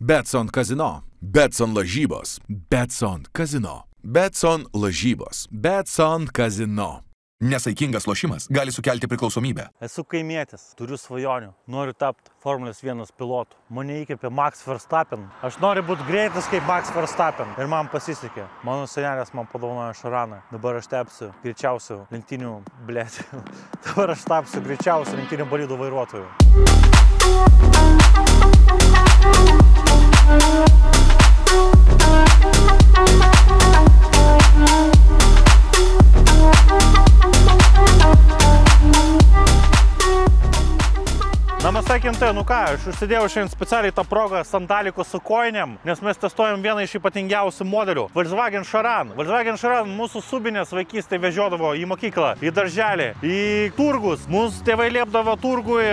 Betson kazino. Betson lažybos. Betson kazino. Betson lažybos. Betson kazino. Nesaikingas lošimas gali sukelti priklausomybę. Esu kaimietis, turiu svajonių, noriu tapti Formulės 1 pilotu. Mane įkvėpė Max Verstappen. Aš noriu būti greitas kaip Max Verstappen. Ir man pasisekė. Mano senelės man padovanojo Šaraną. Dabar aš tapsiu greičiausiu lenktynių Dabar aš tapsiu greičiausiu lenktynių bolidų vairuotoju. Sakintai, nu ką, aš užsidėjau šiandien specialiai tą progą sandalikus su kojinėm, nes mes testuojam vieną iš ypatingiausių modelių. Volkswagen Charan. Volkswagen Charan mūsų subinės vaikystėje vežiodavo į mokyklą, į darželį, į turgus. Mūsų tėvai liepdavo turgui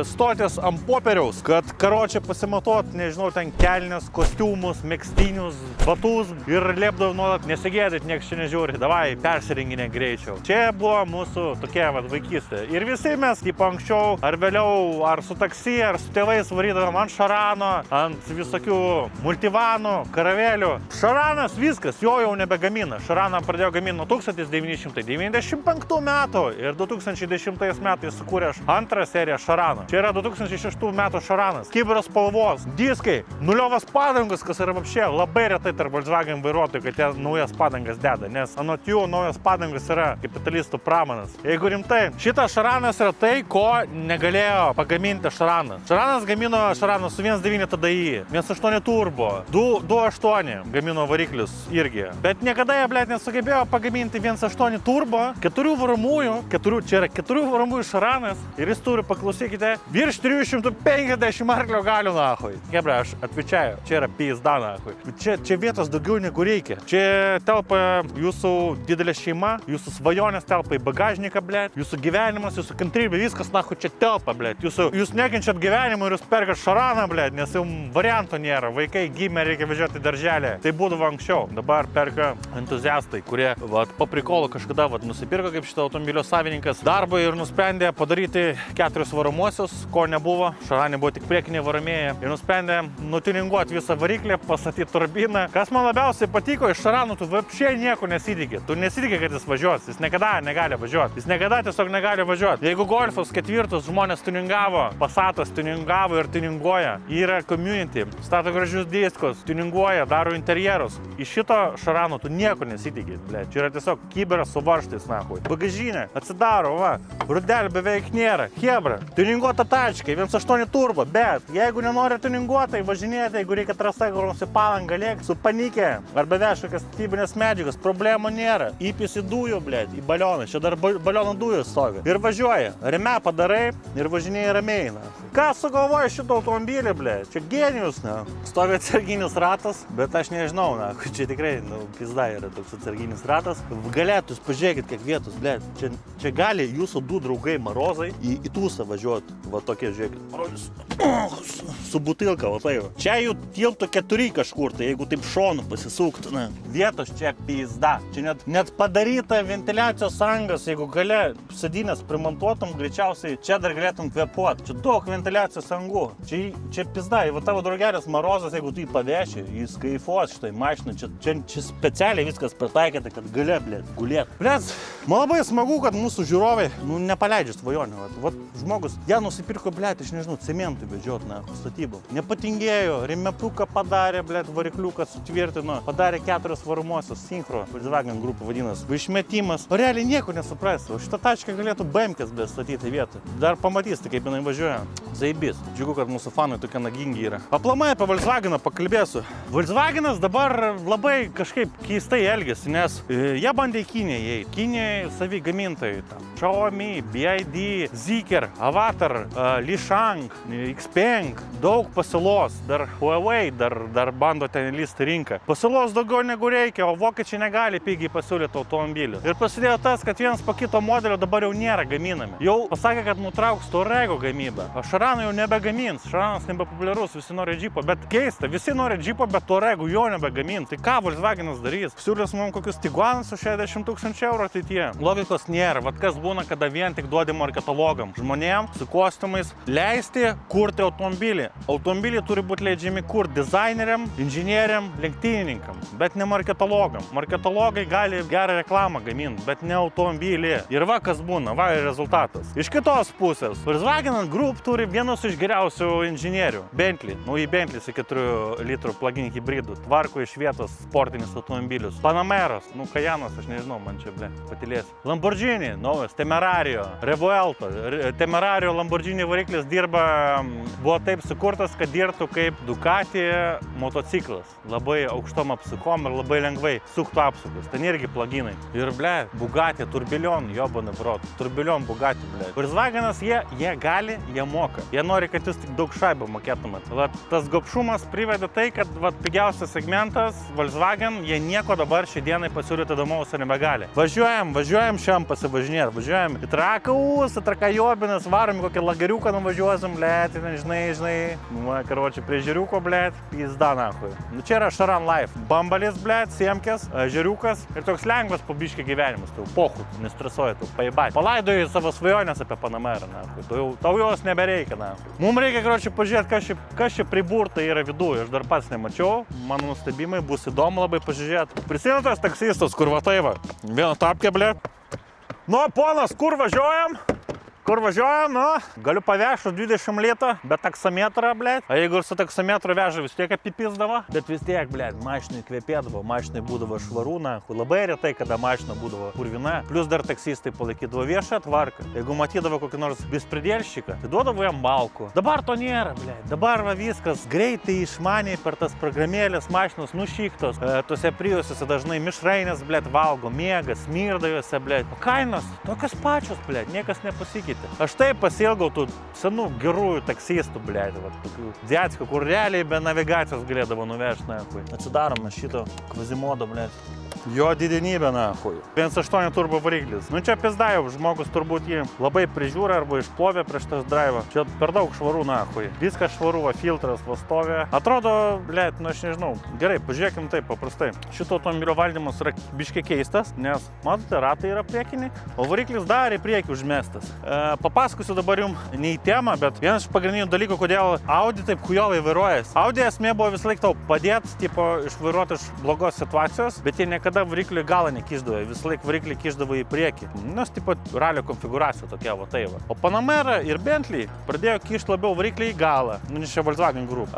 stotis ant popieriaus, kad karočią pasimatuot, nežinau, ten kelnes, kostiumus, megztinius, batus ir liepdavo nuolat nesigėdyti, nieks čia nežiūri. Davai, persirenginė greičiau. Čia buvo mūsų tokia vaikystė. Ir visi mes, kaip anksčiau ar vėliau, ar su taksi, ar su tėvais varydavom ant Šarano, ant visokių multivanų, karavelių. Šaranas viskas, jo jau nebegamina. Šaraną pradėjo gaminti nuo 1995 metų ir 2010 metais sukūrė antrą seriją Šarano. Čia yra 2006 metų Šaranas. Kibiros spalvos, diskai, nuliovas padangas, kas yra apšė labai retai tarp Volkswagen vairuotojų, kad jie naujas padangas deda, nes anot jų naujas padangas yra kapitalistų pramanas. Jeigu rimtai, šitas Šaranas yra tai, ko negalėjo pagaminti Šaranas. Šaranas gamino Šaraną su 1.9 TDI, 1.8 turbo, 2.8 gamino variklius irgi. Bet niekada jie, blėt, nesugebėjo pagaminti 1.8 turbo, 4 varomųjų, čia yra 4 varomųjų Šaranas ir jis turi, paklausykite, virš 350 arklio galių, nahui. Hebra, aš atvičiaju, čia yra pizda, nahui. Čia vietos daugiau negu reikia. Čia telpa jūsų didelė šeima, jūsų svajonės telpa į bagažniką, blėt, jūsų gyvenimas, jūsų kantrybė, viskas, nahui, čia telpa, blėt. Jūs nekenčiat gyvenimą ir jūs perkat Šaraną, blėt, nes jau varianto nėra. Vaikai gimė, reikia važiuoti į darželį. Tai būdavo anksčiau. Dabar perka entuziastai, kurie po prikolo kažkada nusipirko kaip šitą automobilio savininkas darbą ir nusprendė padaryti 4 varomuosius, ko nebuvo. Šaranė buvo tik priekiniai varomieji. Ir nusprendė nutininguoti visą variklį, pastatyti turbiną. Kas man labiausiai patiko iš Šaranų, tu vapšiai nieko nesitikė. Tu nesitikė, kad jis važiuos. Jis niekada negali važiuoti. Jis niekada tiesiog negali važiuoti. Jeigu Golfus 4 žmonės tuningavo, Passatas tuningavo ir tuninguoja. Yra community, stato gražius diskus, tuninguoja, daro interjerus. Iš šito Šarano tu nieko nesitikė, blėt. Čia yra tiesiog kiberas su varžtais, nahui. Bagažinė, atsidaro, va, rudelė beveik nėra. Hebra, tuninguota tačkai, 1.8 turbo, bet jeigu nenori tuninguotai važinėti, jeigu reikia trasą, kur nusi palangą lėk, su panikė, arba veš kokias statybinės medžiagas, problemų nėra. Įpisi dujų, blėt, į balioną, čia dar baliono dujų stovi. Ir važiuoja, reme padarai ir važinėja ramiai. Ką sugalvoja šitą automobilį, blė? Čia genijus, ne? Stovi atsarginis ratas, bet aš nežinau, na, čia tikrai, pizda yra toks atsarginis ratas. Galėtų, jūs pažiūrėkit, kiek vietos, blė. Čia gali jūsų du draugai marozai į tūsą važiuoti. Va tokie, žiūrėkit. Su butilka, va tai va. Čia jų tilptų 4 kažkur, tai jeigu taip šonu pasisuktų, na. Vietos čia pizda. Čia net padaryta ventiliacijos angas, jeigu gale sėdynės primontuotum, greičiausiai čia dar galėtum kvėpuoti. Čia daug ventiliacijos angų. Čia pizda, va tavo draugelis marozas, jeigu tu jį paveši, jis kaifuos šitai mašiną. Čia specialiai viskas pritaikyta, kad galė, blėt, gulėt. Blėt, man labai smagu, kad mūsų žiūrovai, nepaleidžia svajonių. Vat žmogus, ją nusipirko, blėt, aš nežinau, cementui vedžiot, na, statybų. Nepatingėjo, remetuką padarė, blėt, varikliuką sutvirtino, padarė 4 varomuosius, Synchro, Volkswagen grupų vadinas, išmetimas. O realiai nieko nesupras, o šitą tačką galėtų BMKs statyti vietą. Dar pamatysite, kaip jinai važiuoja. Zaibis. Džiugu, kad mūsų fanai tokie nagingi yra. Aplamai apie Volkswageną pakalbėsiu. Volkswagenas dabar labai kažkaip keistai elgiasi, nes jie bandė į Kiniją įeiti. Kinijai savi gamintojai. Xiaomi, BYD, Zeekr, Avatar, Li-Shang, Xpeng. Daug pasiūlos. Dar Huawei dar bando ten įlysti rinką. Pasiūlos daugiau negu reikia, o vokiečiai negali pigiai pasiūlyti automobilį. Ir prasidėjo tas, kad vienas po kito modelio dabar jau nėra gaminami. Jau pasakė, kad nutrauks Touarego gamybą. O Šarano jau nebegamins, Šaranas nebepopuliarus, visi nori džipo, bet keista, visi nori džipo, bet Touarego jo nebegamins. Tai ką Volkswagenas darys? Siūlys mums kokius Tiguanus su 60 000 eurų ateityje. Logikos nėra, vat kas būna, kada vien tik duodi marketologam, žmonėms su kostiumais leisti kurti automobilį. Automobiliai turi būti leidžiami kur dizaineriam, inžinieriam, lenktynininkam, bet ne marketologam. Marketologai gali gerą reklamą gaminti, bet ne automobilį. Ir va kas būna, va ir rezultatas. Iš kitos pusės, Volkswagen Group turi vienus iš geriausių inžinierių. Bentley, nauji Bentley su 4 litrų plug-in hybridų, tvarko iš vietos sportinis automobilius. Panameras, Cayennas, aš nežinau, man čia, patilės. Lamborghini, naujas, Temerario, Revuelto. Temerario Lamborghini variklis buvo taip sukurtas, kad dirbtų kaip Ducati motociklas. Labai aukštom apsukom ir labai lengvai suktų apsukus. Ten irgi pluginai. Ir, Bugatti, Tourbillon, jobana brot. Tourbillon, Bugatti, Volkswagenas, jie gali, jie moka. Jie nori, kad jūs tik daug šaibų mokėtumėt. Tas gobšumas privedė tai, kad pigiausias segmentas, Volkswagen, jie nieko dabar šią dieną pasiūlyti įdomaus nebegali. Važiuojam šiam pasivažinėti, važiuojam į Trakaus, į Trakajobinas, varom į kokį lageriuką nuvažiuosim, žinai, karočią prie žiriuko, pizda, nahui. Čia yra Šaran Life. Bambalis, siemkės, žiriukas ir toks lengvas pabiškį gyvenimas, tu pochų, nestresuoji, tu paibati. Palaidojai savo svajonės apie Panamerą, nahui. Tau jos nebereikia, nahui. Mums reikia, karočią, pažiūrėti, kas čia priburta yra viduje. Aš dar pats nemačiau, mano nustebimai bus įdomu labai pažiūrėti. Prisimintas taksistas, kur va tai va. Vieną tapkę, ponas, kur važiuojam? Kur važiuojam, galiu pavežti 20 litų, bet taksometrą, A jeigu ir su taksometru veža, vis tiek apipizdavo, bet vis tiek, mašinai kvepėdavo, mašinai būdavo švarų, labai retai, kada mašina būdavo purvina, plus dar taksistai palaikydavo viešą tvarką. Jeigu matydavo kokį nors bispridėlščiką, tai duodavo jam malkų. Dabar to nėra, dabar va viskas greitai išmaniai per tas programėlės mašinos nušyktos, tose Priusuose dažnai mišrainės, valgo, miega, smirda juose, o kainos tokios pačios, niekas nepasikeitė. Aš taip pasiilgau tų senų gerųjų taksistų, tokių dziatskų, kur realiai be navigacijos galėdavo nuvežti, Atsidarome šito kvazimodo, Jo didenybė, 1.8 turbo variklis. Čia pizda jau, žmogus turbūt jį labai prižiūrė arba išplovė prieš tas drive. Čia per daug švarų, Viskas švaru, filtras vastovė. Atrodo, aš nežinau. Gerai, pažiūrėkim taip paprastai. Šito automobilio valdymas yra biškiai keistas, nes, matote, ratai yra priekiniai, o variklis dar į priekį užmestas. Papasakosiu dabar jums ne į temą, bet vienas iš pagrindinių dalykų, kodėl Audi taip hujovai vairuojas. Audi esmė buvo vis laik tau padėti, išvairuoti iš blogos situacijos, bet jie niekada variklį galą nekišdavo, vis laik variklį kišdavo į priekį. Nes ralio konfiguracija tokia, va tai va. O Panamera ir Bentley pradėjo kišti labiau variklį į galą. Nes čia Volkswagen Group.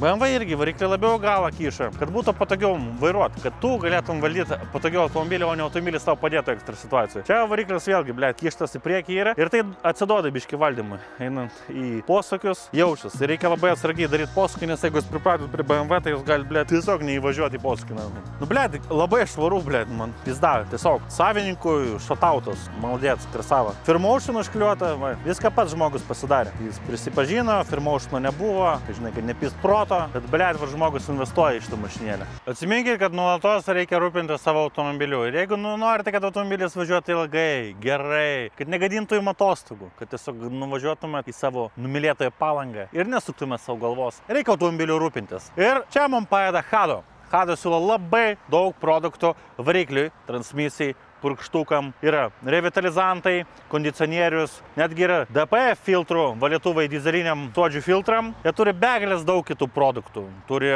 BMW irgi variklį labiau galą kiša, kad būtų patogiau vairuoti, kad tu galėtum valdyti patogiau automobilį, o ne automobilis tau padėtų ekstra situacijoje. Čia variklis vėlgi, kištas į priekį yra ir tai atsiduoda biškį valdymui. Einant į posūkius, jaučias. Ir reikia labai atsargiai daryti posūkį, nes jeigu jūs pripratot prie BMW, tai jūs galite, tiesiog neįvažiuoti į posūkį. Labai švaru, man pizdavė. Tiesiog savininkui šatautas, maldėts, krasava. Firmaušin užkliuota, viską pats žmogus pasidarė. Jis prisipažino, firmaušino nebuvo, žinai, kad nepist proto, bet žmogus investuoja iš tą mašinėlę. Atsiminkit, kad nuolatos reikia rūpinti savo automobiliu. Ir jeigu norite, kad automobilis važiuotų ilgai, gerai, kad negadintų jums atostogų, kad tiesiog nuvažiuotumėt į savo numylėtoją Palangą ir nesuktumėt savo galvos, reikia automobiliu rūpintis. Ir čia mums padeda Hado. Hado siūlo labai daug produktų varikliui, transmisijai, purkštukam, yra revitalizantai, kondicionierius, netgi yra DPF filtrų, valytuvai dizeliniam suodžių filtram. Jie turi begalės daug kitų produktų. Turi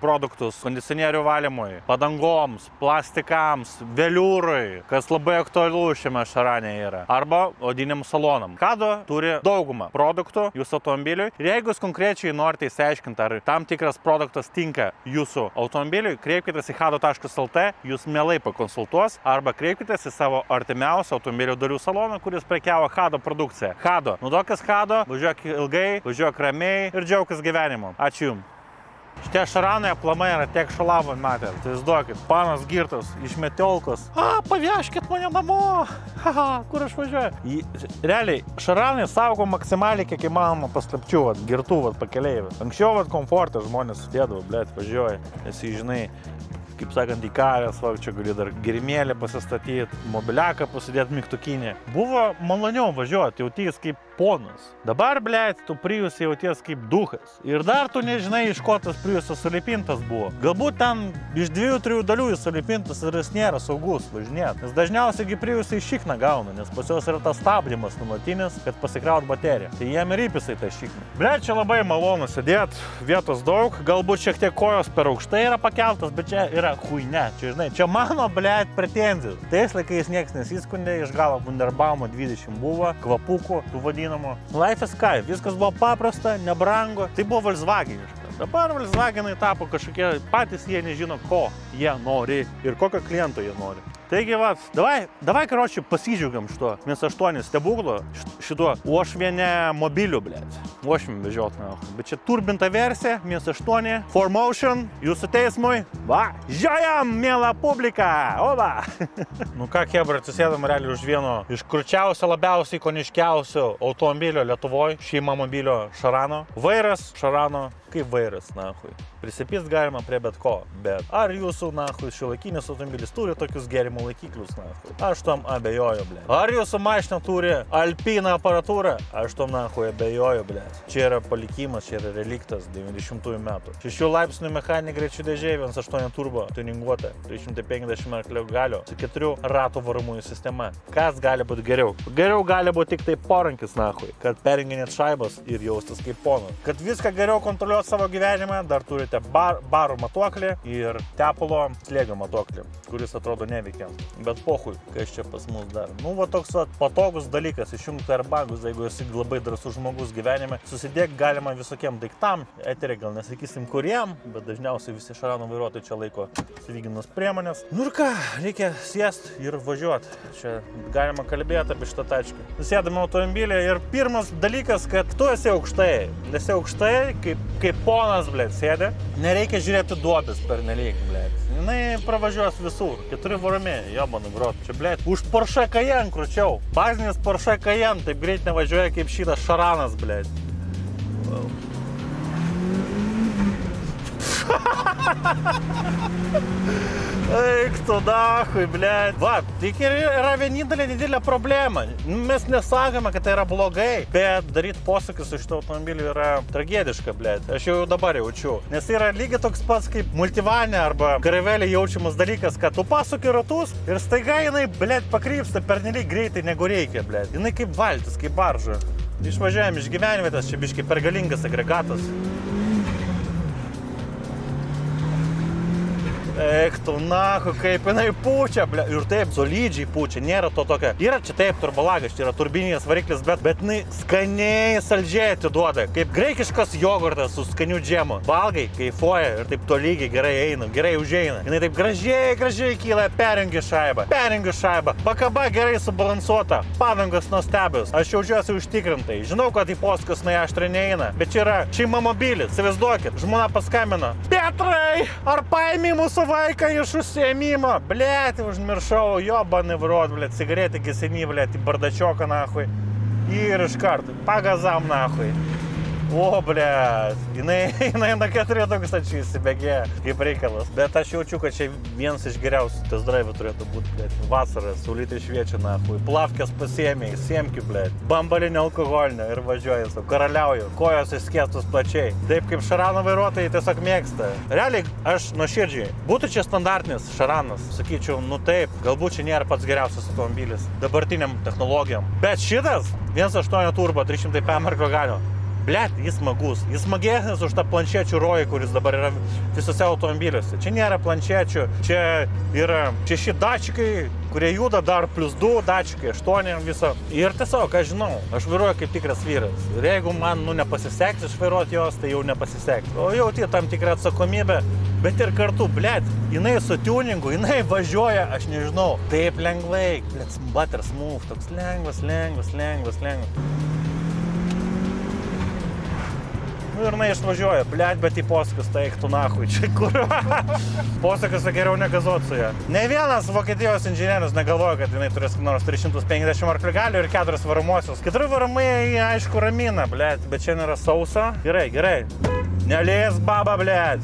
produktus kondicionierių valymui, padangoms, plastikams, veliūrui, kas labai aktualu šiame Šarane yra, arba odiniam salonam. Hado turi daugumą produktų jūsų automobiliui ir jeigu jūs konkrečiai norite įsiaiškinti, ar tam tikras produktas tinka jūsų automobiliui, kreipkitės į hado.lt, jūs mielai pakonsultuos, arba kreipkitės į savo artimiausią automobilio dalių saloną, kuris prekiavo Hado produkciją. Hado. Naudokis Hado, važiuok ilgai, važiuok ramiai ir džiaukis gyvenimu. Ačiū Jums. Šitie Šaranai aplamai yra tiek šalavą matę. Tai įsivaizduokit, panas girtas, iš Metiolkos. Pavežkit mane namo. Kur aš važiuoju? Realiai, Šaranai saugo maksimaliai kiek įmanoma paslapčių, girtų pakeleivių. Anksčiau komfortą žmonės sudėdavo, važiuoja. Esi, žinai, kaip sakant, į karės, čia gali dar gerimėlį pasistatyti, mobiliaką pasidėti mygtukinį. Buvo maloniau važiuoti, jautys kaip ponas. Dabar, blėt, tu Prius jauties kaip duchas. Ir dar tu nežinai, iš ko tas Priusas sulipintas buvo. Galbūt ten iš 2-3 dalių jis sulipintas ir jis nėra saugus važinėt. Nes dažniausiai Priusai šikną gauna, nes pas juos yra tas stabdymas numatinis, kad pasikraut bateriją. Tai jiem ir įpisai tą šikną. Blėt, čia labai malonu sėdėt, vietos daug, galbūt šiek tiek kojos per aukštai yra pakeltas, bet čia yra huine. Čia, žinai, čia mano, blėt, pretenzijos. Tais laikais nieks nesiskundė, iš galo Wunderbaumo 20 buvo, kvapukų, tų vadinamų. Life is Sky, viskas buvo paprasta, nebrango, tai buvo Volkswageniška. Dabar Volkswagenai tapo kažkokie, patys jie nežino, ko jie nori ir kokio kliento jie nori. Taigi, va, davai karočiui pasidžiaugiam šito MS8 stebuklo, šituo uošvienė mobiliu, blėt. Uošvim vežiot, na. Bet čia turbinta versija, MS8, 4Motion, jūsų teismui. Va, žiojam, mėla publika, oba! Nu ką, kebra, atsisėdam realiai už vieno iš krūčiausio, labiausiai ikoniškiausio automobilio Lietuvoje, šeima mobilio Šarano. Vairas Šarano, kaip vairas, nahui. Prisipist galima prie bet ko, bet ar jūsų, nahui, šiuolaikinis automobilis turi tokius gėrimo laikiklius, nahui? Aš tom abejoju, blėt. Ar jūsų mašina turi Alpina aparatūrą? Aš tom, nahui, abejoju, blėt. Čia yra palikimas, čia yra reliktas 90-ųjų metų. 6 laipsnių mechaninė greičių dėžė, 1.8 turbo, tuninguota, 350 arklių galio, su 4 ratų varomųjų sistema. Kas gali būti geriau? Geriau gali būti tik tai porankis, nahui, kad perjunginėt šaibas ir jaustis kaip ponas. Kad viską geriau kontroliuot savo gyvenimą, dar turite barų matuoklį ir tepalo slėgio matuoklį, kuris atrodo neveikia. Bet pohui, kas čia pas mus dar. Nu, va toks va, patogus dalykas, išjungti airbagus, jeigu esi labai drąsus žmogus gyvenime. Susidėk galima visokiem daiktam, eterį gal nesakysim kuriem, bet dažniausiai visi Šarano vairuotojai čia laiko savigynos priemonės. Nu ir ką, reikia sėst ir važiuoti. Čia galima kalbėti apie šitą tačką. Sėdame automobilį ir pirmas dalykas, kad tu esi aukštai. Esi aukštai, kaip ponas, blėt, sėdė. Nereikia žiūrėti duobės per nelyg, blėt. Jinai pravažiuos visur. 4 varami, jobanu grot. Čia, blėt, už Porsche Cayenne kručiau. Bazinis Porsche Cayenne taip greit nevažiuoja kaip šitas Šaranas, blėt. Wow. Eik tu dahui, blėt. Va, tik ir yra vienintelė didelė problema. Mes nesakome, kad tai yra blogai, bet daryti posūkius iš šito automobilio yra tragediška, blėt. Aš jau dabar jaučiu. Nes yra lygiai toks pats kaip multivanė arba karavelė jaučiamas dalykas, kad tu pasuki ratus ir staiga jinai, blėt, pakrypsta pernelyg greitai negu reikia, blėt. Jinai kaip valtis, kaip barža. Išvažiuojam iš gyvenvietės, čia biškai per galingas agregatas. Eik tu, nahu, kaip jinai pučia, ble. Ir taip, solidžiai pučia, nėra to tokio. Yra čia taip turbolagas, čia yra turbininės variklis, bet jinai skaniai saldžiai atiduoda. Kaip graikiškas jogurtas su skaniu džemu. Valgai, kaifuoja ir taip tolygiai gerai eina, gerai užeina. Jinai taip gražiai kyla, perjungi šaibą. Pakaba gerai subalansuota, padangos nuostabios. Aš jaučiuosi užtikrintai. Žinau, kad į posūkius aštriai neina, bet čia yra šeima mobilis. Įsivaizduokit, žmona paskambino. Petrai, ar paėmė mūsų vaiką iš užsiėmimo? Blėt, užmiršau, jobanį vrot, blėt, cigaretį gesiny, blėt, į bardačioką, nahui. Ir iš karto, pagazam, nahui. O, blėt, jinai nuo 4000 įsibėgė kaip reikalas. Bet aš jaučiu, kad čia vienas iš geriausių test drive turėtų būti, blėt. Vasarą, saulytai šviečia, nahui. Plavkės pasiėmė, siemki, blėt. Bambalinio alkoholinio ir važiuoju, sau karaliauju. Kojos išskėstus plačiai. Taip kaip Šarano vairuotojai tiesiog mėgsta. Realiai, aš nuoširdžiai. Būtų čia standartinis Šaranas. Sakyčiau, nu taip, galbūt čia nėra pats geriausias automobilis dabartiniam technologijom. Bet šitas 1.8 turbo 300 PM galio. Blet, jis smagus. Jis smagesnis už tą planšečių rojį, kuris dabar yra visose automobiliuose. Čia nėra planšečių, čia yra 6 dačikai, kurie juda, dar +2 dačikai, 8 viso. Ir tiesiog, aš žinau, aš vairuoju kaip tikras vyras. Ir jeigu man nepasiseks išvairuoti jos, tai jau nepasiseks. O jauti tam tikrą atsakomybę, bet ir kartu, blet, jinai su tuningu, jinai važiuoja, aš nežinau, taip lengvai, blet, butter smooth, toks lengvas. Nu ir jinai išvažiuoja, blėt, bet į posūkius, tai eik tu nahui, čia kur. Posūkiuose geriau negazuot su ją. Ne vienas Vokietijos inžinierius negalvoja, kad jinai turės nors 350 arklių galių ir 4 varomosios. 4 varomai, aišku, ramina, blėt, bet čia nėra sausa. Gerai. Nelės baba, blėt.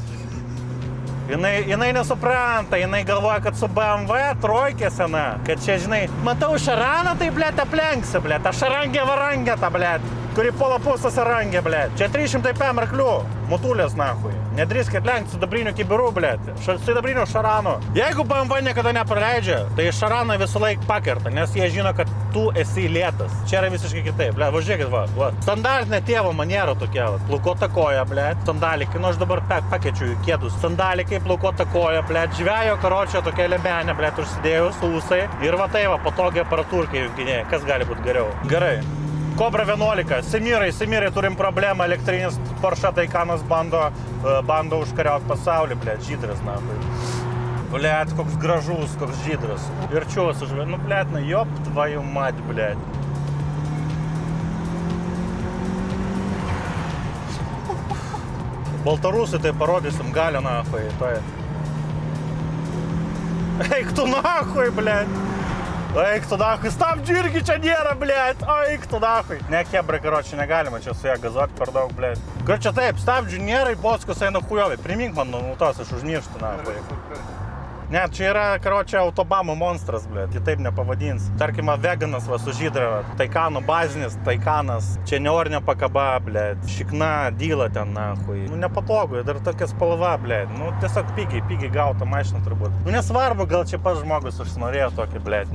Jinai nesupranta, jinai galvoja, kad su BMW trojkė sena, kad čia, žinai, matau šaraną, tai, blėt, aplenksi, blėt, aš šarangė varangė tą, blėt, kuri polapustas arangė, blėt. Čia 300 PM arklių, mutulės, nahui. Nedrįskit lenkti su dabriniu kibiru, blėt, su dabriniu šaranu. Jeigu BMW niekada nepraleidžia, tai šaraną visą laiką pakerta, nes jie žino, kad tu esi lėtas. Čia yra visiškai kitaip, blėt, važiuokit, va. Standartinė tėvo maniera tokia, plukota koja, blėt, sandalikai, nu aš dabar pakeičiu į kėdus. Sandalikai, plukota koja, blėt, žvejo karočio tokia lebenė, blėt, užsidėjus, ūsai. Ir va tai va, patogiai aparaturkai junginėje. Kas gali būti geriau? Gerai. Cobra 11. Simirai, turim problemą. Elektrinis Porsche Taycanas bando užkariauti pasaulį, blėt, žydras, nahui. Blėt, koks gražus, koks žydras. Ir čiūs užvė, nu, blėt, na, jop, tvaju mat, blėt. Baltarusai tai parodysim galio, nahui, toje. Eik tu nahui, blėt. Eik tu nahui, stabdžių irgi čia nėra, blėt. Eik tu nahui. Ne, kebrai, karočią, negalima čia su ją gazuoti per daug, blėt. Karočią taip, stabdžių nėra, į boskus eina hujovi. Primink man nutos, aš užmirštu, nahui. Ne, čia yra, karočią, autobamo monstras, blėt, kitaip nepavadins. Tarkime, veganas va su žydra, Taycanų bazinis, Taycanas, čia neorinė pakaba, blėt, šikna, dyla ten, nahui. Nu, nepatogu, dar tokia spalva, blėt, nu, tiesiog pigiai gauta mašina turbūt. Nu, nesvarbu, gal čia pats žmogus užsinorėjo tokį, blėt,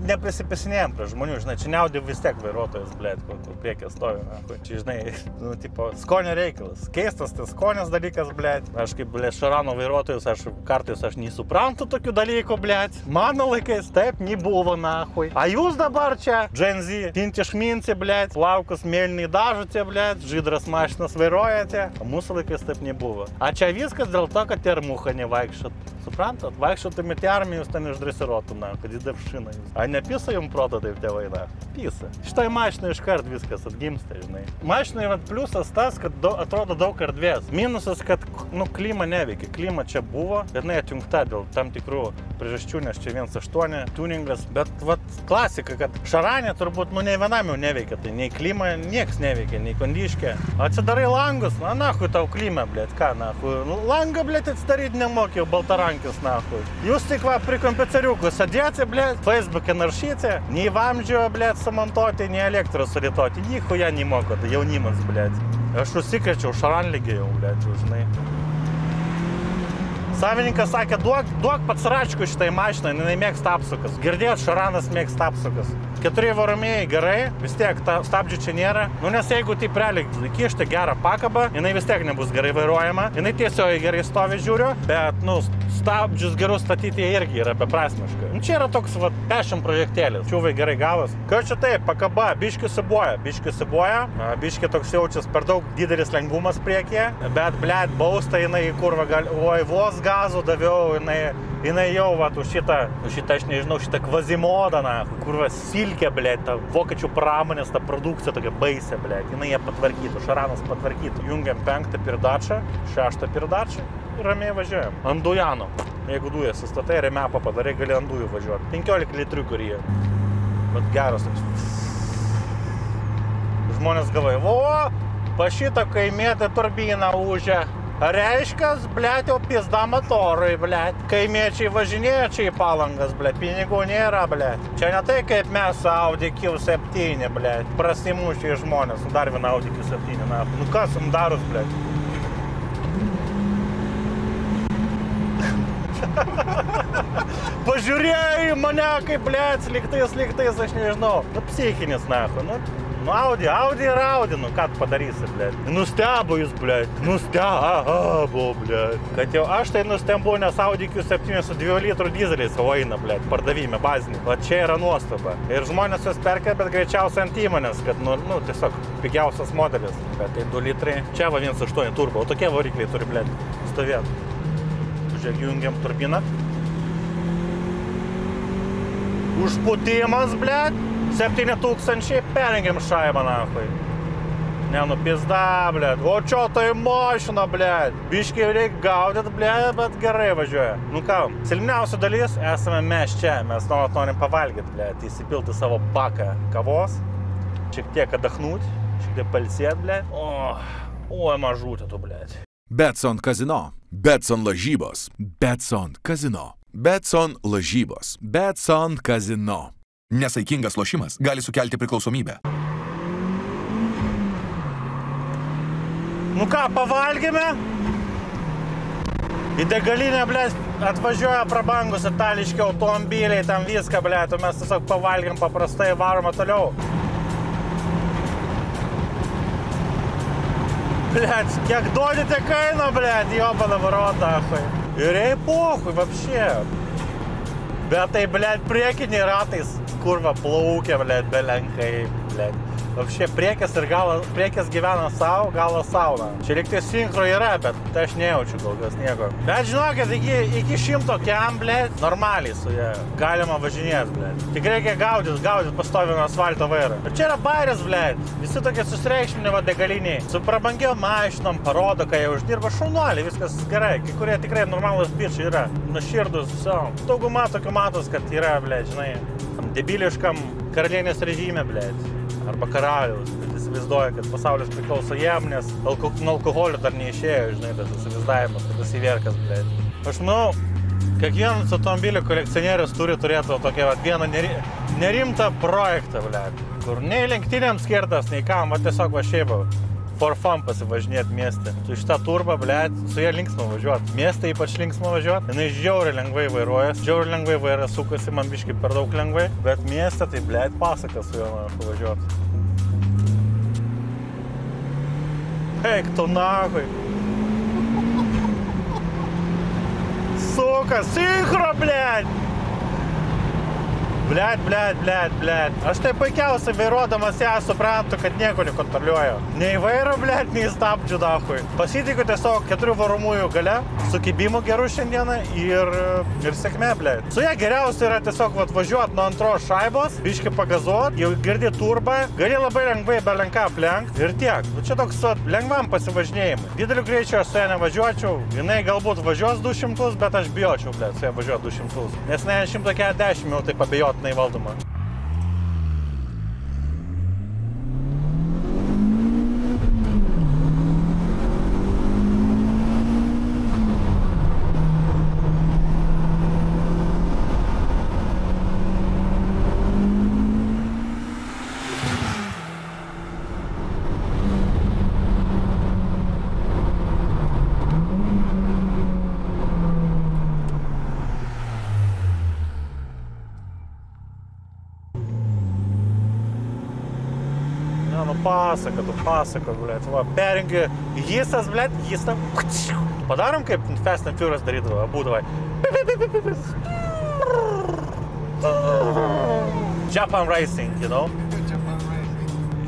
neprisipisinėjom prie žmonių, žinai, čia neaudi vis tiek vairuotojas, blėt, kur priekė stovi, nahui. Čia, žinai, nu, tipo, skonio reikalas. Keistas tas skonės dalykas, blėt. Aš kaip, blėt, šarano vairuotojas, kartais aš nesuprantu tokių dalykų, blėt. Mano laikais taip nebuvo, nahui. A jūs dabar čia, Gen Z, tinti šminci, blėt, plaukus mėlynai dažote, blėt, žydras mašinas vairuojate. A mūsų laikais taip nebuvo. A čia viskas dėl to, kad termucha nevaikščiot. Suprantat? Vaikščiotumėte armijos, ten išdresiruotų, na, kad įdavšina jūs. A nepisa jums proto taip tėvai, na? Pisa. Šitai mašinai iškart viskas atgimsta, žinai. Mašinai yra pliusas tas, kad atrodo daug erdvės. Minusas, kad, nu, klima neveikia. Klima čia buvo, bet jinai atjungta dėl tam tikrų priežasčių, nes čia 1.8 tuningas. Bet, vat, klasika, kad šaranė turbūt, nu, nei vienam jau neveikia. Tai nei klima nieks neveikia, nei kondiškė. Atsidarai langus, na, nahui tau klima, blėt, ką, nahui. Langą, blėt, atsidaryt nemokėjau, baltarankis, nahui. Jūs tik va prie kompiuteriukų sėdėti, blėt, Facebook'e naršyti, nei vamdžio, blėt, sumontuoti, nei elektros suritoti. Nichuja nemoko, tai jaunimas, blėt. Aš užsikrečiau šaranlygį jau, blėt, žinai. Savininkas sakė, duok pats račkų šitai mašinai, jinai mėgsta apsukas. Girdėjot, šaranas mėgsta apsukas. 4 varomieji gerai, vis tiek stabdžių čia nėra. Nu, nes jeigu taip realiai kišti gerą pakabą, jinai vis tiek nebus gerai vairuojama. Jinai tiesiog gerai stovi, žiūriu, bet, nu, stabdžius gerus statyti irgi yra beprasmiška. Nu, čia yra toks, va, pešim projektėlis. Čiūvai gerai gavas. Ką čia taip, pakaba, biški sibuoja. Biški toks jaučias per daug didelis lengvumas priekyje. Bet, blėt, bausta jinai į kurvą oi, vos gazų daviau, jinai jau, va, už šitą, aš nežinau, šitą kvazimodą, na, kurva silkė, blėt, ta vokiečių pramonės, ta produkcija tokia baisė, blėt, jinai ją patvarkytų, šaranas patvarkytų. Jungiam 5 pirdačą, 6 pirdačą ir ramiai važiuojam. Ant dujano. Jeigu dujas įstatai, remepą padarai, gali ant dujų važiuoti. 15 litrių kurie. Bet geras toks. Žmonės galvoja, vo, pa šitą kaimėtą turbiną užė. Reiškas, blėt, jau pizda motorui, blėt. Kaimiečiai važinėja čia į Palangas, blėt, pinigų nėra, blėt. Čia ne tai, kaip mes Audi Q7, blėt. Prasimušiai žmonės, dar vieną Audi Q7, na. Nu kas jums darus, blėt? Pažiūrėjai į mane, kaip, blėt, liktais, aš nežinau. Nu, psichinis, na. Nu, Audi yra Audi, nu ką tu padarysi, blėt. Nustebo jūs, blėt. Nustebo, blėt. Kad jau aš tai nustembu, nes Audi Q7 su 2 litrų dizeliais eina, blėt, pardavime bazinį. O čia yra nuostaba. Ir žmonės jos perka, bet greičiausiai ant įmonės, kad, nu, tiesiog pigiausias modelis. Bet tai 2 litrai. Čia va 1.8 turbo, o tokie varikliai turi, blėt, stovėti. Žiūrėk, jungiam turbiną. Užputimas, blėt. 7000, perrengiam šaibą, nahui. Ne, nu pizda, blėt. O čia tai mašina, blėt. Biškiai reikia gaudyt, blėt, bet gerai važiuoja. Nu ką, silpniausia dalis esame mes čia. Mes norim pavalgyti, blėt. Įsipilti savo baką kavos. Šiek tiek atdachnut, šiek tiek palsėt, blėt. O, mažutė tu, blėt. Betson Casino. Betson lažybos. Betson kazino. Betson lažybos. Betson kazino. Nesaikingas lošimas gali sukelti priklausomybę. Nu ką, pavalgėme? Į degalinę, blėt, atvažiuoja prabangus itališki automobiliai, tam viską, blėt, mes tiesiog pavalgėm paprastai, varome toliau. Blėt, kiek duodite kainą, blėt, jobana varota, ahai. Ir ei pohui, vapšė. Bet tai, blėt, priekiniai ratais, kurva plaukia, blėt, belenkai, blėt. Vapšė priekis ir priekis gyvena savo, galas savo. Čia lyg tai sinkro yra, bet tai aš nejaučiu kol kas nieko. Bet žinokit, iki 100 kiam, blėt, normaliai su jie galima važinėti, blėt. Tik reikia gaudyt pastovi nuo asfalto vairą. Ir čia yra bairis, blėt. Visi tokie susireikšminė va degaliniai. Su prabangiom mašinom parodo, kai jie uždirba šaunuoliai, viskas gerai. Kai kurie tikrai normalus bičiai yra. Nuširdus, dauguma tokių matos, kad yra, blėt, žinai, tam debiliškam karalienės režime, blėt. Arba karaliaus, bet įsivaizduoja, kad pasaulis priklauso jam, nes nuo alkoholio dar neišėjo, žinai, tas įsivaizdavimas, kad jis įverkas, blėt. Aš manau, kiekvienas automobilių kolekcionierius turi turėti tokią vieną nerimtą projektą, blėt, kur nei lenktynėms skirtas, nei kam, va tiesiog va šiaip for fun pasivažinėti mieste. Su šitą turbą, blėt, su jie linksma važiuoti. Mieste ypač linksma važiuoti. Jinai žiauriai lengvai vairuoja. Žiauriai lengvai vaira sukasi, man biškai per daug lengvai. Bet mieste tai, blėt, pasakas su juo važiuoti. Eik tu nahui. Suka, sinkro, blėt. Blėt. Aš tai puikiausiai vairuodamas ją suprantu, kad nieko nekontroliuoju. Nei vairo, blėt, nei stabdžių dahui. Pasitikiu tiesiog 4 varomųjų gale, su kibimu geru šiandieną ir sėkmė, blėt. Su ją geriausia yra tiesiog važiuoti nuo antros šaibos, biški pagazuot, jau girdi turbą, gali labai lengvai belenką aplenkt ir tiek. Čia toks lengvam pasivažinėjimui. Dideliu greičiu aš su ją nevažiuočiau, jinai galbūt važiuos 200, bet aš bijočiau, blėt, su ją važiuoti 200. Nes ne 140 jau taip abejot valdoma. Pasaka, blėt, va, perrengi jisas, blėt, jisą, padarom kaip Fast and Furious darydavo, būdavai. Japan Racing, you know?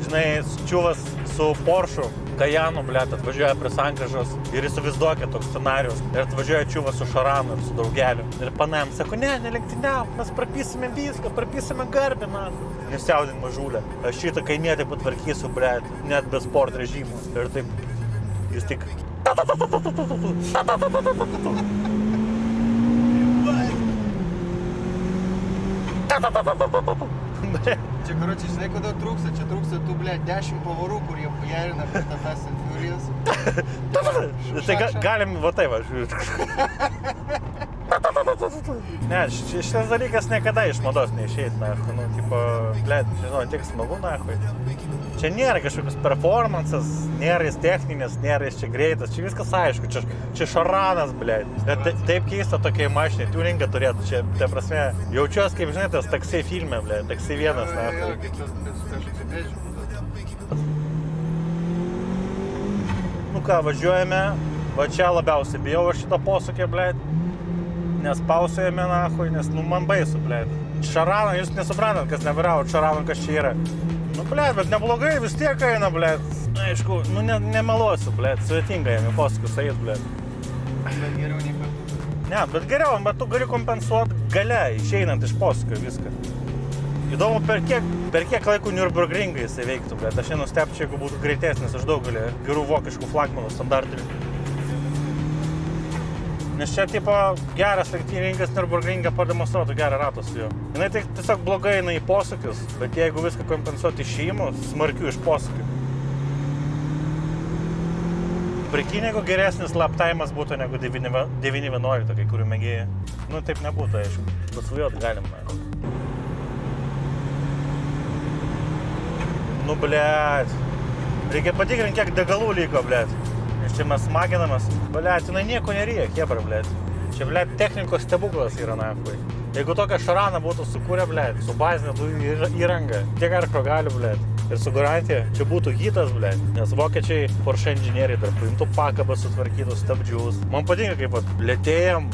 Žinai, čiuvas su Porsche, Kajanu, blėt, atvažiuoja prie sankryžos ir įsivaizduokit toks scenarius. Ir atvažiuoja čiuvas su Šaranu ir su draugeliu. Ir panam sako, ne, nelenktyniauk, mes prapysime viską, prapysime garbę, man. Nesiaudink mažulę. Aš šitą kaimietį patvarkysiu, blėt, net be sport režimo. Ir taip, jūs tik... Čia, karočiai, žinai, kodėl trūksta? Čia trūksta tų, blėt, 10 pavarų, kur jie pajerina prie tą Fast and Furious. Tai galim, va tai va, žiūrėt. Ne, šitas dalykas niekada iš mados neišeit, nahui, nu, tipo, blėt, žinau, tiek smagu, nahui. Čia nėra kažkokius performances, nėra jis techninis, nėra jis čia greitas, čia viskas aišku, čia Šaranas, blėt. Bet taip keista tokiai mašinai, turingą turėtų, čia, ta prasme, jaučiuos, kaip, žinai, tas taksai filme, blėt, taksai vienas, nahui. Nu ką, važiuojame, va čia labiausiai bijau aš šitą posūkį, blėt. Nes pausėjame, nahui, nes, nu, man baisu, blėt. Šaraną, jūs nesuprantat, kas nevairavo, Šaraną kas čia yra. Nu, blėt, bet neblogai vis tiek eina, blėt. Aišku, nu, nemeluosiu, blėt, sudėtinga jam į posūkius eit, blėt. Bet geriau nei per... Ne, bet geriau, bet tu gali kompensuoti gale, išeinant iš posūkio viską. Įdomu, per kiek laikų Nürburgringą jisai veiktų, blėt. Aš nenustepčiau, jeigu būtų greitesnis už daugelį gerų vokiškų flagmanų standartinių. Nes čia, tipo, geras lenktynininkas Nürburgringą pademonstruotų gerą ratą su juo. Jinai tiesiog blogai eina į posūkius, bet jeigu viską kompensuoti išėjimu, smarkiu iš posūkių. Prikinė, jeigu geresnis laptaimas būtų negu 9.11, kai kurių mėgėjai. Nu, taip nebūtų, aišku. Pasvajot galim. Nu, blėt. Reikia patikrinti, kiek degalų liko, blėt. Nes čia mes smaginamas. Blėt, jinai nieko nereikia, hebra, blėt. Čia, blėt, technikos stebuklas yra, nafui. Jeigu tokią šaraną būtų sukūrę, blėt, su bazinė dujų įranga, tiek arko gali, blėt. Ir su garantija, čia būtų hitas, blėt. Nes vokiečiai, Porsche inžinieriai dar paimtų pakabą, sutvarkytų stabdžius. Man patinka, kaip lėtėjam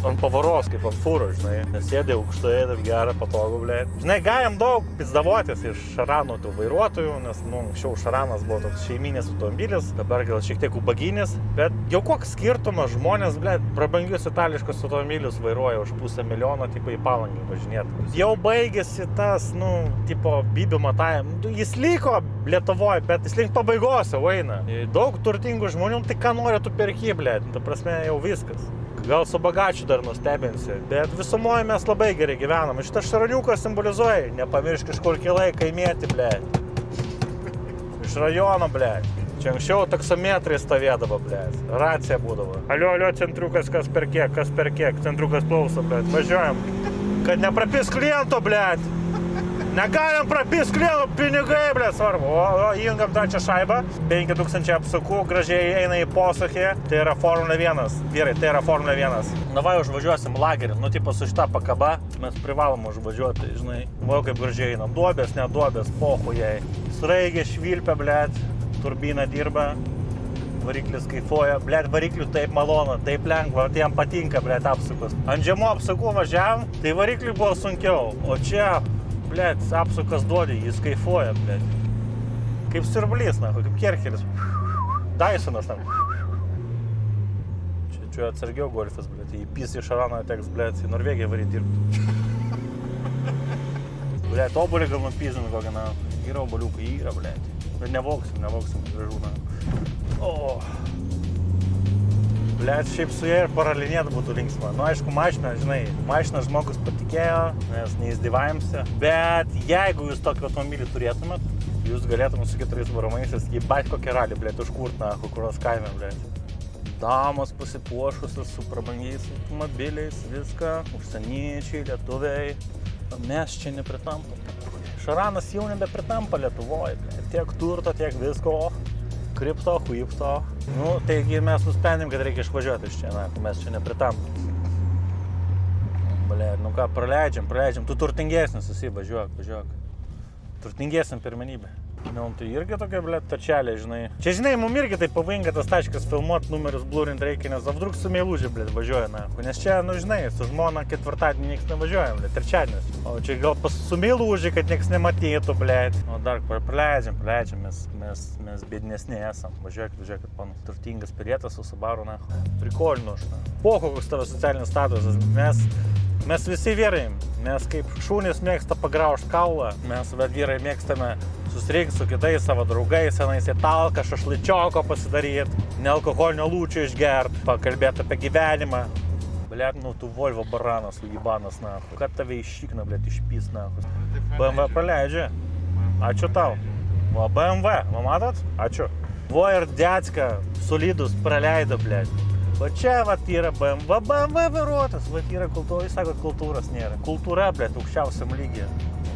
ant pavaros, kaip ant fūro, žinai. Nes sėdė aukštai, taip gera, patogu, blėt. Žinai, galim daug pizdavotis iš šaranų tų vairuotojų, nes, nu, anksčiau šaranas buvo toks šeiminis automobilis, dabar gal šiek tiek ubaginis. Bet jau koks skirtumas žmonės, blėt, prabangius itališkus automobilius vairuoja už $500,000, tipo į Palangą važinėtų. Jau baigėsi tas, nu, tipo, bibių matavim. Jis liko Lietuvoje, bet jis link pabaigos jau eina. Daug turtingų žmonių, tai ką nori tu perki, blėt. Ta prasme, jau viskas. Gal su bagačiu dar nustebinsi. Bet visumoje mes labai gerai gyvenam. Šitas šaraniukas simbolizuoja. Nepamiršk, iš kur kilai kaimėti, blėt. Iš rajono, blėt. Čia anksčiau taksometrai stovėdavo, blėt. Racija būdavo. Alio, centriukas, kas per kiek. Centriukas klauso, blėt. Važiuojam. Kad neprapis kliento, blėt. Negalim prapis klientų, pinigai, blėt, svarbu. O įjungiam trečią šaibą, 5000 apsukų, gražiai eina į posūkį. Tai yra Formula 1. Vyrai, tai yra Formula 1. Na va, užvažiuosim lagerį. Nu, tipo, su šitą pakaba mes privalom užvažiuoti, žinai. Va, kaip gražiai eina. Duobės, neduobės, pohu jai. Sraigė, švilpia, blėt. Turbina dirba. Variklis kaifuoja. Blėt, variklių taip malonu, taip lengva. Tai jam patinka, blėt, apsukus. Ant žemų apsukų važiavam, tai varikliui buvo sunkiau. O čia... Blėt, apsukas duodė, jis kaifuoja, blėt. Kaip siurblys, na, kaip Kerkeris. Dysonas tam. Čia atsargiau golfas, blėt. Įpys į šaraną teks, blėt, į Norvegiją varyti dirbti. Blėt, obolį gal nupyzim kokią, na. Yra oboliukai, yra, blėt. Bet nevoksim, gražu, na. O. Blėt, šiaip su jie ir paralinėt būtų linksma. Nu, aišku, mašiną, žinai, mašiną žmogus patikėjo, nes neįsdivavimsi. Bet jeigu jūs tokį automobilį turėtumėt, jūs galėtumėt su 4 varomaisiais į bet kokią ralį, blėt, užkurt, na, kurios kaime, blėt. Damos pasipuošusios su prabangiais automobiliais, viską, užsieniečiai, lietuviai. Mes čia nepritampam. Šaranas jau nebepritampa Lietuvoje, blėt. Tiek turto, tiek visko. Kripto, huipto. Nu, taigi mes nusprendėm, kad reikia išvažiuoti iš čia, na, mes čia nepritampam. Blėt, nu ką, praleidžiam. Tu turtingesnis esi, važiuok. Turtingesnį pirmenybę. Nu, tai irgi tokia, blėt, tačelė, žinai. Čia, žinai, mum irgi tai pavojinga tas taškas filmuot, numerius blurint reikia, nes avdruk su meilužė, blėt, važiuoja, na. Nes čia, nu, žinai, su žmona ketvirtadienį nieks nevažiuoja, blėt, trečiadienis. O čia gal su meilužė, kad nieks nematytų, blėt. O dar praleidžiam, mes bėdnesni esam. Važiuokit, panu, turtingas pilietas su Subaru, na. Prikolinu aš, na. Koks tavo socialinis statusas, mes visi vyrai, mes kaip šunys mėgsta pagraužt kaulą, mes vyrai mėgstame susirinkti su kitais savo draugais, senais į talką, šašlyčioko pasidaryt, nealkoholinio lūčio išgert, pakalbėti apie gyvenimą. Blėt, nu, tu Volvo baranas, ujibanas, na. Kad tave iššikna, blėt, išpys, na. BMW praleidžia. Ačiū tau. Va, BMW, matot? Ačiū. Vo ir dėcka, solidus, praleido, blėt. Va čia, vat, yra BMW vairuotas, vat, yra kultūra, jis sako, kultūros nėra. Kultūra, blėt, aukščiausiam lygyje,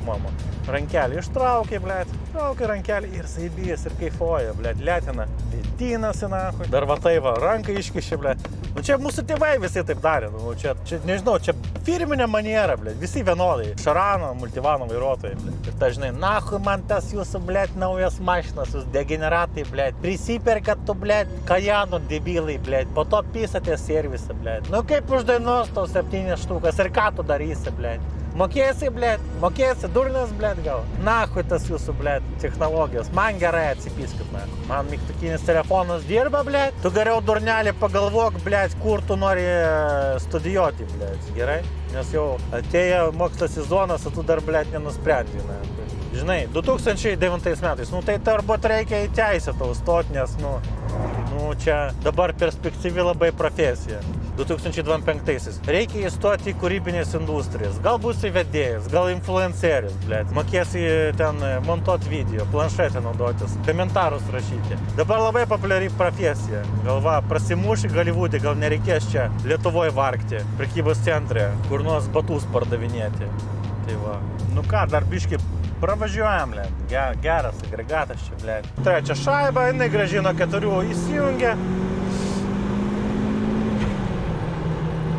mama. Rankelį ištraukė, blėt, traukia rankelį ir saibijas, ir kaifuoja, blėt, lėtina, lėtinasi, nahui. Dar va tai va, ranką iškišė, blėt. Nu čia mūsų tėvai visi taip darė, nu čia nežinau, čia firminė maniera, blėt, visi vienodai. Šarano, multivano vairuotojai, blėt. Ir ta, žinai, nahui man tas jūsų, blėt, naujas mašinas, jūs degeneratai, blėt. Prisiperkat tu, blėt, Kajano debilai, blėt, po to pisate servisą, blėt. Nu kaip uždainuos tau 7 štukas ir ką tu darysi, blėt? Mokėsi, blėt, durnas, blėt, gal. Nahui tas jūsų, blėt, technologijos. Man gerai atsipyskit, nahui. Man mygtukinis telefonas dirba, blėt. Tu geriau, durnelį, pagalvok, blėt, kur tu nori studijuoti, blėt. Gerai? Nes jau atėjo mokslo sezonas, o tu dar, blėt, nenusprendži, nahui. Žinai, 2009 metais, nu tai turbūt reikia į teisę tau stot, nes, nu, čia dabar perspektyvi labai profesija. 2025-aisiais. Reikia įstoti į kūrybinės industrijas. Gal būsi vedėjas, gal influenceris, blėt. Mokėsi ten montuot video, planšetę naudotis, komentarus rašyti. Dabar labai populiari profesija. Gal va, prasimuši Hollywoode, gal nereikės čia Lietuvoje vargti, prekybos centre, kur nors batus pardavinėti. Tai va. Nu ką, dar biški pravažiuojam, blėt. Geras agregatas čia, blėt. Trečia šaiba, jinai grąžino 4 įsijungia.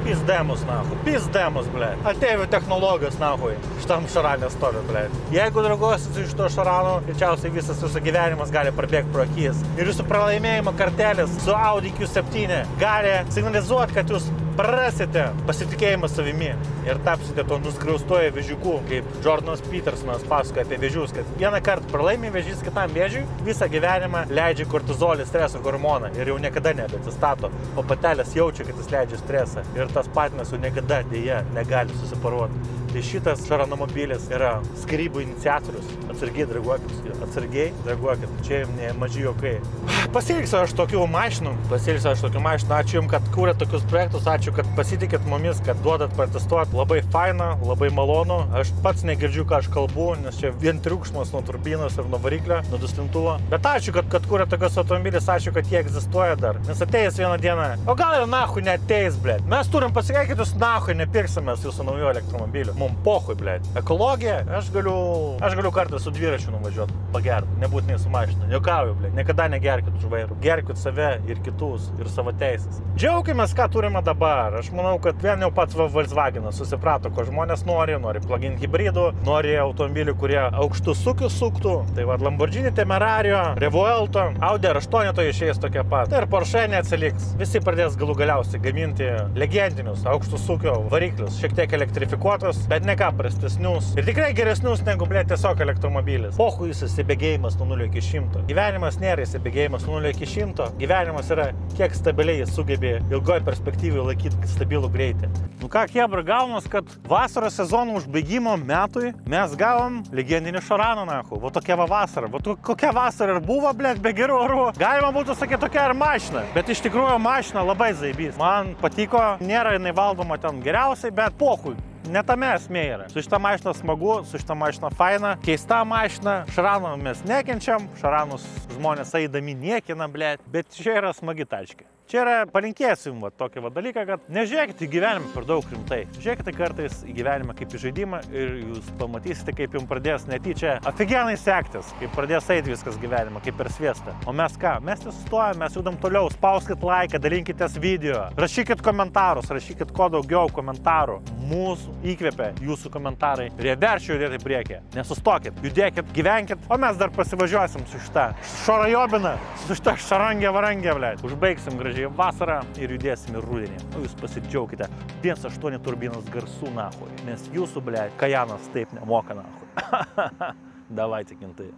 Pizdemus, nahui. Pizdemus, blėt. Ateivių technologijos, nahui. Šitam šaranė stovi, blėt. Jeigu draugosit iš to šarano, greičiausiai visas jūsų gyvenimas gali prabėgti pro akis. Ir jūsų pralaimėjimo kartelis su Audi Q7 gali signalizuoti, kad jūs prarasite pasitikėjimą savimi ir tapsite to nuskriaustojo vėžiuku, kaip Jordanas Petersonas pasakoja apie vėžius, kad vieną kartą pralaimi vėžys kitam vėžiui, visą gyvenimą leidžia kortizolį, streso hormoną ir jau niekada nebeatsistato, o patelės jaučia, kad jis leidžia stresą ir tas patinas jau niekada dėja negali susiparuoti. Tai šitas šaranomobilis yra skyrybų iniciatorius. Atsargiai draguokit, čia jums ne maži juokai. Pasiilgsiu aš tokių mašinų, ačiū jums, kad kūrėt tokius projektus, ačiū, kad pasitikėt mumis, kad duodat protestuoti. Labai faina, labai malonu. Aš pats negirdžiu, ką aš kalbu, nes čia vien triukšmas nuo turbinos ir nuo variklio, nuo duslintuvo. Bet ačiū, kad kūrėt tokius automobilius, ačiū, kad jie egzistuoja dar. Nes ateis vieną dieną, o gal ir nahui neateis, blėt. Mes turim pasikeikti, jūs nahui nepirksimės jūsų naujų elektromobilių. Mums pohui, blėt. Ekologija, aš galiu kartą su dviračiu nuvažiuoti, pagerti, nebūtinai su mašina. Jokauju, blėt. Niekada negerkit už vairų. Gerkit save ir kitus, ir savo teisės. Džiaukimės, ką turime dabar. Aš manau, kad vien jau pats Volkswagenas susiprato, ko žmonės nori plug-in hibridų, nori automobilių, kurie aukštų sukių suktų. Tai va, Lamborghini Temerario, Revuelto, Audi R8 to išėjęs tokia pat. Tai ir Porsche neatsiliks. Visi pradės galų galiausiai gaminti legendinius aukštų sukių variklius, šiek tiek elektrifikuotus, bet ne ką prastesnius. Ir tikrai geresnius negu, blėt, tiesiog elektromobilis. Pohu jis įsibėgėjimas nuo 0 iki 100. Gyvenimas nėra įsibėgėjimas nuo 0 iki 100. Gyvenimas yra, kiek stabiliai jis sugebė ilgoj perspektyvai laikyti stabilų greitį. Nu ką, kebra, gaunas, kad vasaros sezono užbaigimo metui mes gavom legendinį šaraną, nahu. Va tokia va vasara. Va kokia vasara ir buvo, blėt, be gerų orų. Galima būtų sakyti tokia ir mašina. Bet iš tikrųjų mašina labai zaibys. Man patiko, nėra jinai valdoma ten geriausiai, bet pohui. Ne tame esmė yra. Su šitą mašiną smagu, su šitą mašiną faina. Keista mašina, šarano mes nekenčiam, šaranus žmonės eidami niekina, blėt. Bet čia yra smagi tačkė. Čia yra, palinkėsim va tokį va dalyką, kad nežiūrėkite į gyvenimą per daug rimtai. Žiūrėkite kartais į gyvenimą kaip į žaidimą ir jūs pamatysite, kaip jums pradės netyčia afigenai sektis, kaip pradės eiti viskas gyvenimą, kaip per sviestą. O mes ką? Mes nesustojame, mes judam toliau. Spauskit laiką, dalinkitės video, rašykit komentarus, rašykit kuo daugiau komentarų. Mūsų įkvėpia jūsų komentarai ir jie verčia judėti į priekį. Nesustokit, judėkit, gyvenkit, o mes dar pasivažiuosim su šitą šarajobina, su šitą šarangė varangė, blėt. Užbaigsim gražiai vasarą ir judėsim į rudenį. O jūs pasidžiaukite 1.8 turbinos garsų, nahui, nes jūsų, blėt, Kajanas taip nemoka, nahui. Davai tikintai.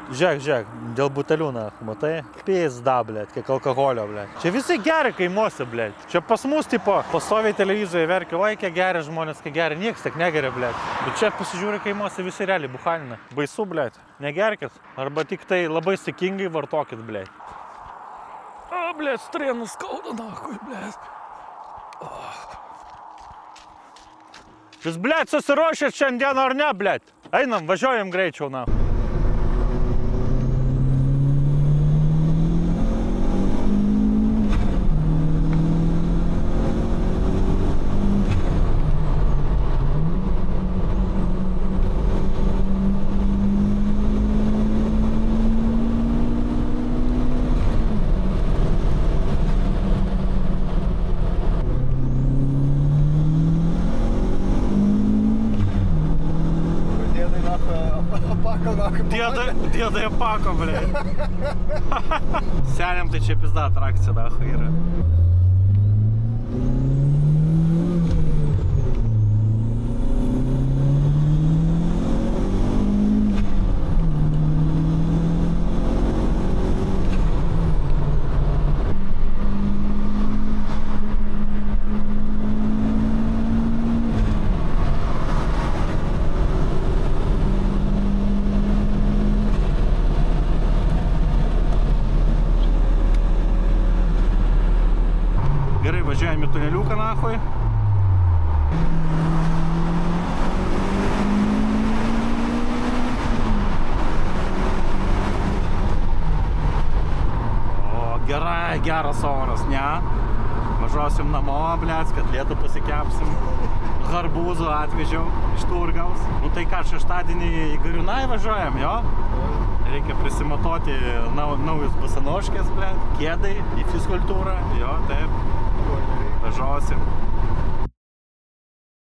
Žiūrėk, dėl butelių, matai? Pizda, blėt, kiek alkoholio, blėt. Čia visi geri kaimuose, blėt. Čia pas mus, tipo, pastoviai televizijoje verkia, oi, kiek geri žmonės, kiek geri, nieks tiek negeria, blėt. Bet čia pasižiūri kaimuose visi realiai buchanina. Baisu, blėt, negerkit. Arba tik tai labai sėkingai vartokit, blėt. O, blėt, strėnų skauda, nahui, blėt. Jūs, blėt, susiruošėt šiandien ar ne, blėt? Einam, važiuojam greičiau, nahui. Dėdai pako, blėt. Seniam tai čia pizda atrakcija, nahui, yra. važiuojame į tuneliuką nahui. Geras oras, ne? Važiuosim namo, blėts, kad lietų pasikepsim. Harbūzų atvežiau iš Turgaus. Nu tai ką, šeštadienį į Gariūnai važiuojam, jo? Reikia prisimatuoti naujus basanoškės, blėt, kėdai į fiskultūrą, jo, taip. Važiuosim.